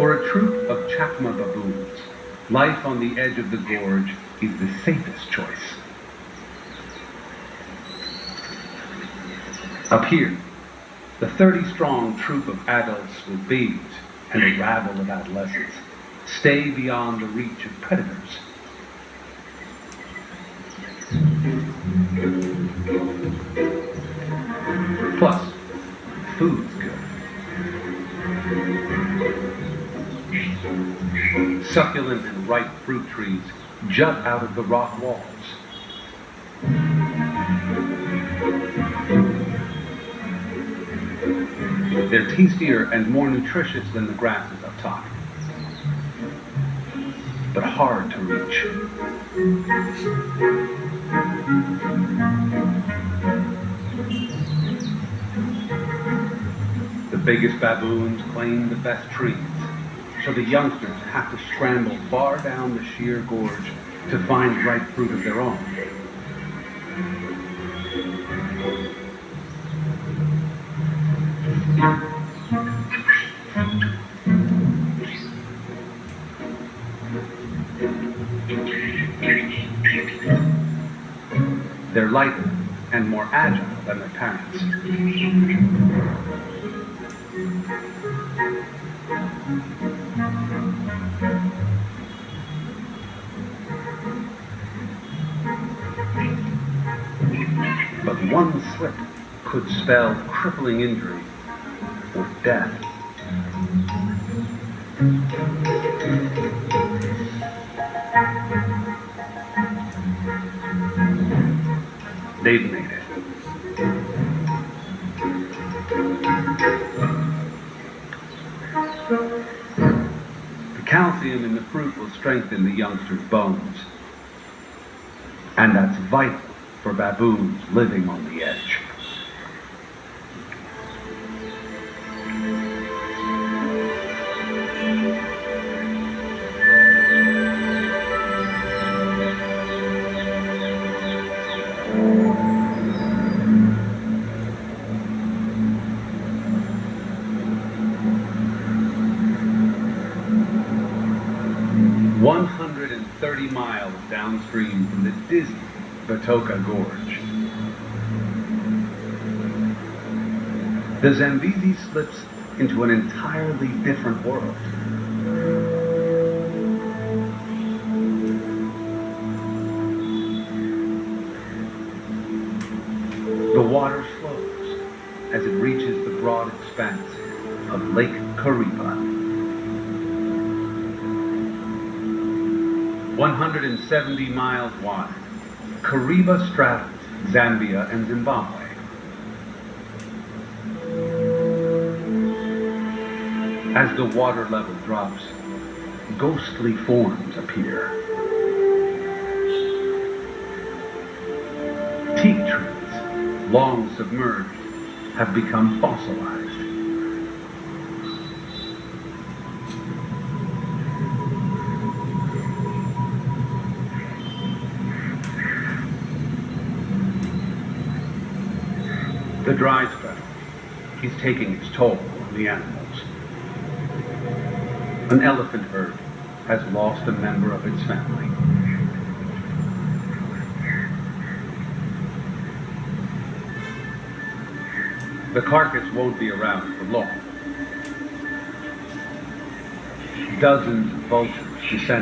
For a troop of Chakma baboons, life on the edge of the gorge is the safest choice. Up here, the 30-strong troop of adults with babies and a rabble of adolescents stay beyond the reach of predators. Plus, food's good. Succulent and ripe fruit trees jut out of the rock walls. They're tastier and more nutritious than the grasses up top, but hard to reach. The biggest baboons claim the best trees, so the youngsters have to scramble far down the sheer gorge to find ripe fruit of their own. They're lighter and more agile than their parents. But one slip could spell crippling injury or death. They've made it. The calcium in the fruit will strengthen the youngster's bones. And that's vital for baboons living on the edge. .130 miles downstream from the dizzy Batoka Gorge, the Zambezi slips into an entirely different world. The water slows as it reaches the broad expanse of Lake Kariba. 170 miles wide, Kariba straddles Zambia and Zimbabwe. As the water level drops, ghostly forms appear. Teak trees, long submerged, have become fossilized. The dry spell is taking its toll on the animals. An elephant herd has lost a member of its family. The carcass won't be around for long. Dozens of vultures descend